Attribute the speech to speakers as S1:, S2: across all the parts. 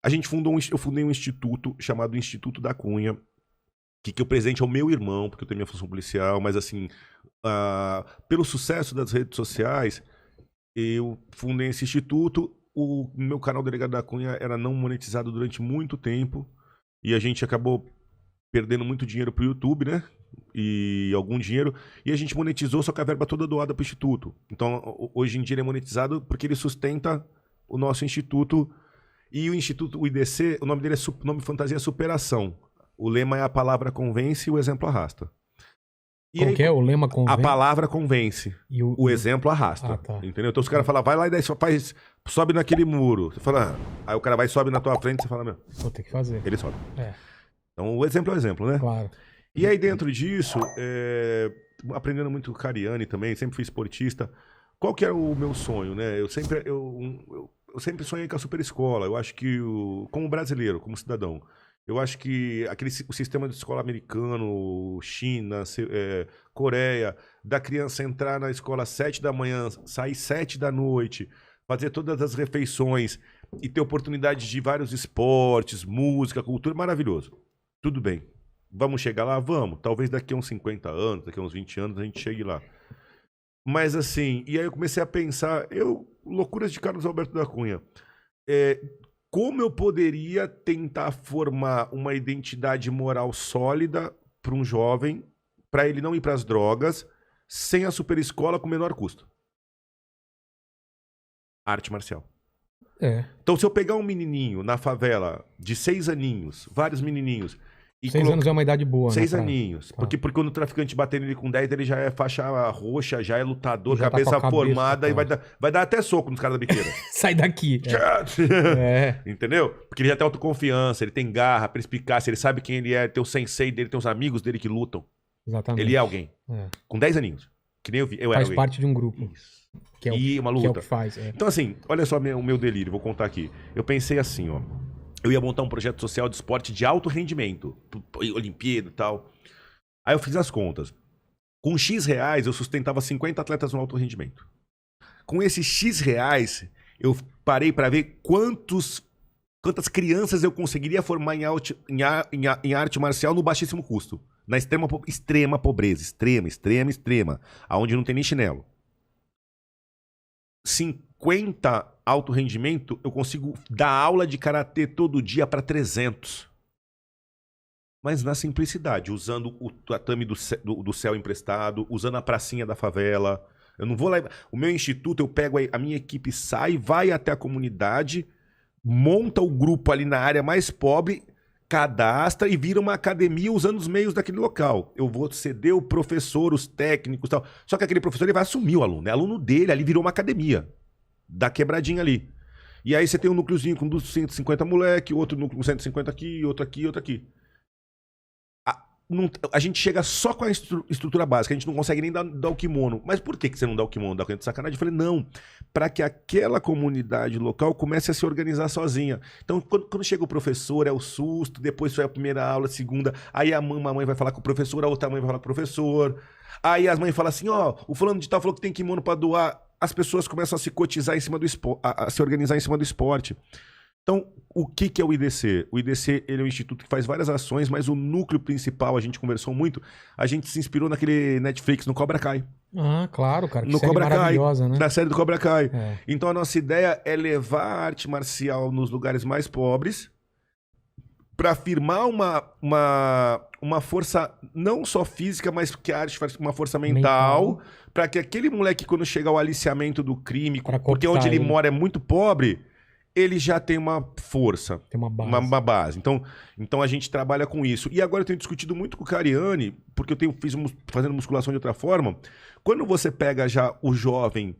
S1: eu fundei um instituto chamado Instituto da Cunha, que o presente é o meu irmão, porque eu tenho minha função policial, mas assim, pelo sucesso das redes sociais, eu fundei esse instituto. O meu canal Delegado da Cunha era não monetizado durante muito tempo, e a gente acabou perdendo muito dinheiro pro YouTube, né? E algum dinheiro, e a gente monetizou, só que a verba toda doada pro instituto. Então, hoje em dia ele é monetizado porque ele sustenta o nosso instituto. E o instituto, o IDC, o nome dele é nome fantasia Superação. O lema é a palavra convence e o exemplo arrasta. E
S2: Qual
S1: aí,
S2: que é? O lema
S1: a
S2: convence?
S1: palavra convence,
S2: E
S1: o exemplo arrasta.
S2: Ah, tá.
S1: Entendeu? Então os caras falam, vai lá e daí sobe naquele muro. Você fala, aí o cara vai e sobe na tua frente, você fala, meu,
S2: Vou ter que fazer.
S1: ele sobe.
S2: É,
S1: Então o exemplo é o exemplo, né?
S2: claro.
S1: E aí dentro disso, aprendendo muito com o Cariani também, sempre fui esportista. Qual que era o meu sonho, né? Eu sempre sonhei com a super escola. Eu acho que, como brasileiro, como cidadão, eu acho que o sistema de escola americano, China, Coreia, da criança entrar na escola às 7 da manhã, sair 7 da noite, fazer todas as refeições e ter oportunidade de vários esportes, música, cultura, maravilhoso. Tudo bem. Vamos chegar lá? Vamos. Talvez daqui a uns 50 anos, daqui a uns 20 anos a gente chegue lá. Mas assim, e aí eu comecei a pensar, loucuras de Carlos Alberto da Cunha. Como eu poderia tentar formar uma identidade moral sólida para um jovem, para ele não ir para as drogas, sem a super escola com menor custo? Arte marcial. Então, se eu pegar um menininho na favela de 6 aninhos, vários menininhos...
S2: 6 anos é uma idade boa,
S1: 6
S2: né?
S1: aninhos. Porque quando o traficante bater nele com 10, ele já é faixa roxa, já é lutador,
S2: Já tá
S1: cabeça
S2: com a cabeça,
S1: formada, e vai dar até soco nos caras da biqueira.
S2: Sai daqui.
S1: Entendeu? Porque ele já tem autoconfiança, ele tem garra, perspicácia, ele sabe quem ele é, tem o sensei dele, tem os amigos dele que lutam.
S2: Exatamente.
S1: Ele é alguém. Com 10 aninhos. Que nem eu era
S2: Faz
S1: alguém.
S2: parte de um grupo.
S1: Isso.
S2: Que é
S1: E uma luta.
S2: Que é o que faz.
S1: Então assim, olha só o meu delírio, vou contar aqui. Eu pensei assim, ó. Eu ia montar um projeto social de esporte de alto rendimento. Olimpíada e tal. Aí eu fiz as contas. Com X reais, eu sustentava 50 atletas no alto rendimento. Com esses X reais, eu parei para ver quantas crianças eu conseguiria formar em arte marcial no baixíssimo custo. Na extrema pobreza. Extrema. Aonde não tem nem chinelo. 50 alto rendimento, eu consigo dar aula de karatê todo dia para 300. Mas na simplicidade, usando o tatame do céu emprestado, usando a pracinha da favela. Eu não vou lá. O meu instituto, eu pego a minha equipe, vai até a comunidade, monta o grupo ali na área mais pobre, cadastra e vira uma academia usando os meios daquele local. Eu vou ceder o professor, os técnicos e tal. Só que aquele professor ele vai assumir o aluno. É aluno dele, ali virou uma academia. Da quebradinha ali. E aí você tem um núcleozinho com 250 moleque, outro núcleo com 150 aqui, outro aqui, outro aqui. A gente chega só com a estrutura básica, a gente não consegue nem dar o kimono. Mas por que você não dá o kimono? Dá de sacanagem? Eu falei, não, para que aquela comunidade local comece a se organizar sozinha. Então, quando chega o professor, é o susto, depois foi a primeira aula, a segunda, aí uma mãe vai falar com o professor, a outra mãe vai falar com o professor, aí as mães falam assim, ó, o fulano de tal falou que tem kimono para doar, as pessoas começam a se cotizar em cima do esporte, a se organizar em cima do esporte. Então, o que é o IDC? O IDC ele é um instituto que faz várias ações, mas o núcleo principal, a gente conversou muito, a gente se inspirou naquele Netflix, no Cobra Kai.
S2: Ah, claro, cara. Que
S1: no
S2: série
S1: Cobra
S2: maravilhosa,
S1: Kai,
S2: né?
S1: na série do Cobra Kai.
S2: É.
S1: Então, a nossa ideia é levar a arte marcial nos lugares mais pobres para firmar uma força não só física, mas que a arte faz uma força mental. Para que aquele moleque, quando chega ao aliciamento do crime, porque onde ele mora é muito pobre, ele já tem uma força.
S2: Tem uma base.
S1: Uma base. Então a gente trabalha com isso. E agora eu tenho discutido muito com o Cariani, porque eu fazendo musculação de outra forma. Quando você pega já o jovem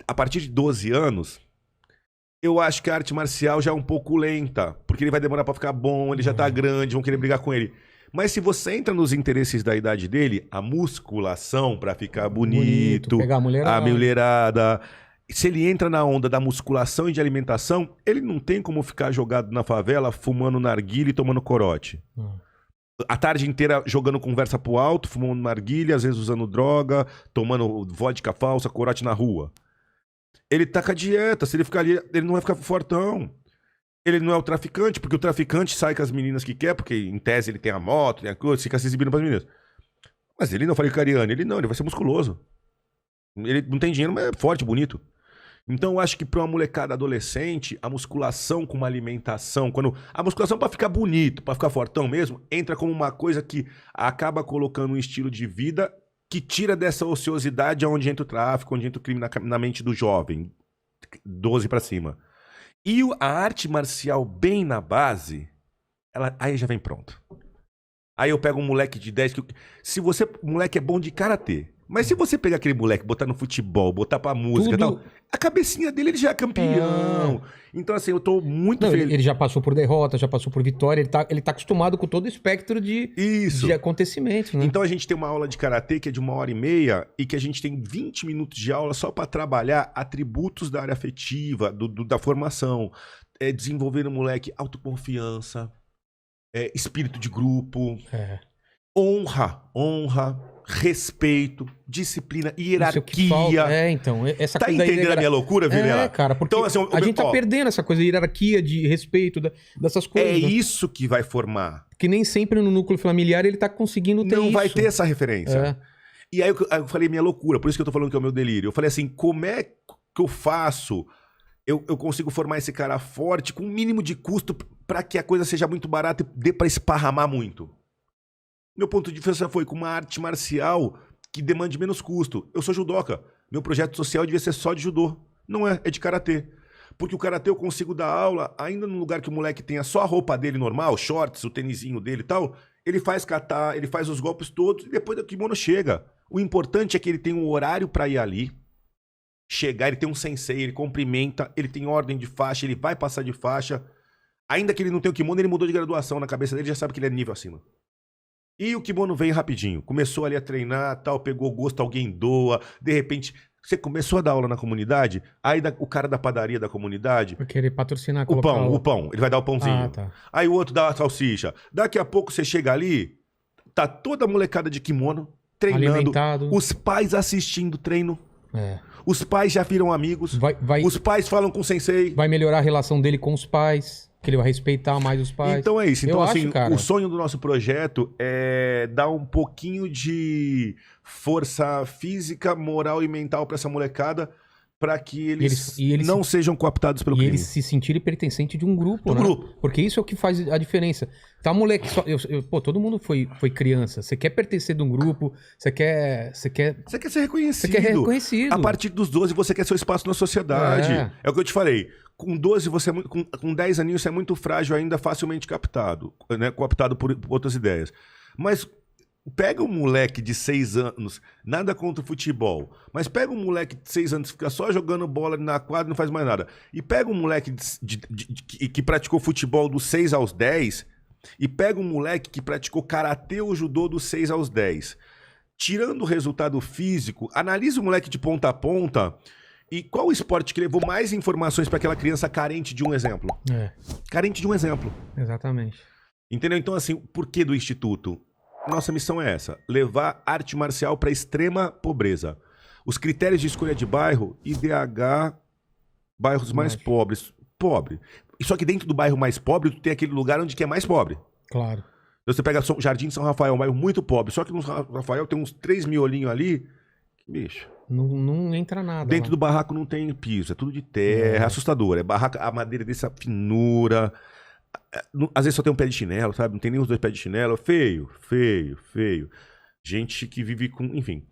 S1: a partir de 12 anos, eu acho que a arte marcial já é um pouco lenta, porque ele vai demorar para ficar bom, ele já tá grande, vão querer brigar com ele. Mas se você entra nos interesses da idade dele, a musculação para ficar bonito,
S2: pegar a
S1: mulherada. Se ele entra na onda da musculação e de alimentação, ele não tem como ficar jogado na favela fumando narguilha e tomando corote. A tarde inteira jogando conversa pro alto, fumando narguilha, às vezes usando droga, tomando vodka falsa, corote na rua. Ele tá com a dieta, se ele ficar ali, ele não vai ficar fortão. Ele não é o traficante, porque o traficante sai com as meninas que quer, porque em tese ele tem a moto, tem a coisa, fica se exibindo pras meninas. Mas ele não, falei com a Ariane, ele vai ser musculoso. Ele não tem dinheiro, mas é forte, bonito. Então eu acho que pra uma molecada adolescente, a musculação com uma alimentação, quando a musculação pra ficar bonito, pra ficar fortão mesmo, entra como uma coisa que acaba colocando um estilo de vida que tira dessa ociosidade onde entra o tráfico, onde entra o crime na mente do jovem, 12 pra cima. E a arte marcial bem na base, aí já vem pronto. Aí eu pego um moleque de 10, se você, o moleque é bom de karatê, mas se você pegar aquele moleque, botar no futebol, botar pra música e tal, a cabecinha dele ele já é campeão. Então assim, eu tô muito feliz.
S2: Ele já passou por derrota, já passou por vitória, ele tá acostumado com todo o espectro de acontecimentos, né?
S1: Então a gente tem uma aula de karatê que é de 1h30 e que a gente tem 20 minutos de aula só pra trabalhar atributos da área afetiva, da formação, desenvolver no moleque autoconfiança, espírito de grupo, honra, respeito, disciplina, hierarquia.
S2: Então, essa
S1: tá
S2: coisa
S1: entendendo a minha loucura, Vilela?
S2: Cara, porque
S1: então, assim,
S2: a gente tá perdendo essa coisa de hierarquia, de respeito, dessas coisas.
S1: É isso que vai formar.
S2: Que nem sempre no núcleo familiar ele tá conseguindo ter isso.
S1: Não vai ter essa referência. E aí eu falei minha loucura, por isso que eu tô falando que é o meu delírio. Eu falei assim, como é que eu faço? Eu consigo formar esse cara forte com o mínimo de custo pra que a coisa seja muito barata e dê pra esparramar muito. Meu ponto de vista foi com uma arte marcial que demande menos custo. Eu sou judoca. Meu projeto social devia ser só de judô. Não é de karatê. Porque o karatê eu consigo dar aula ainda num lugar que o moleque tenha só a roupa dele normal, shorts, o tênisinho dele e tal. Ele faz kata, ele faz os golpes todos e depois o kimono chega. O importante é que ele tem um horário pra ir ali, chegar, ele tem um sensei, ele cumprimenta, ele tem ordem de faixa, ele vai passar de faixa. Ainda que ele não tenha o kimono, ele mudou de graduação na cabeça dele, já sabe que ele é nível acima. E o kimono veio rapidinho. Começou ali a treinar, tal, pegou gosto, alguém doa. De repente, você começou a dar aula na comunidade, aí o cara da padaria da comunidade...
S2: Porque ele patrocinar,
S1: o pão. Ele vai dar o pãozinho.
S2: Tá.
S1: Aí o outro dá a salsicha. Daqui a pouco você chega ali, tá toda a molecada de kimono, treinando.
S2: Alimentado.
S1: Os pais assistindo o treino. Os pais já viram amigos. Os pais falam com o sensei.
S2: Vai melhorar a relação dele com os pais. Que ele vai respeitar mais os pais.
S1: Então é isso. Então, assim,
S2: acho,
S1: o sonho do nosso projeto é dar um pouquinho de força física, moral e mental pra essa molecada, pra que eles não sejam cooptados pelo crime.
S2: E eles se sentirem pertencentes de um grupo, né?
S1: Grupo.
S2: Porque isso é o que faz a diferença. Tá, moleque, todo mundo foi criança. Você quer pertencer de um grupo, você quer ser reconhecido. Você quer reconhecido.
S1: A partir dos 12, você quer seu espaço na sociedade. É o que eu te falei. Com 12, você com 10 aninhos, você é muito frágil ainda, facilmente captado, né? Cooptado por outras ideias. Mas pega um moleque de 6 anos, nada contra o futebol, mas pega um moleque de 6 anos que fica só jogando bola na quadra e não faz mais nada. E pega um moleque que praticou futebol dos 6 aos 10, e pega um moleque que praticou karatê ou judô dos 6 aos 10. Tirando o resultado físico, analisa o moleque de ponta a ponta. E qual o esporte que levou mais informações para aquela criança carente de um exemplo? Carente de um exemplo.
S2: Exatamente.
S1: Entendeu? Então, assim, por que do Instituto? Nossa missão é essa: levar arte marcial para extrema pobreza. Os critérios de escolha de bairro, IDH, bairros mais pobres. Pobre. Só que dentro do bairro mais pobre, tu tem aquele lugar onde que é mais pobre.
S2: Claro.
S1: Então você pega Jardim São Rafael, um bairro muito pobre. Só que no São Rafael tem uns 3 miolinhos ali. Bicho.
S2: Não entra nada.
S1: Dentro do barraco não tem piso, é tudo de terra, é assustador. É barraco, a madeira dessa finura. Às vezes só tem um pé de chinelo, sabe? Não tem nem os 2 pés de chinelo. Feio. Gente que vive com. Enfim.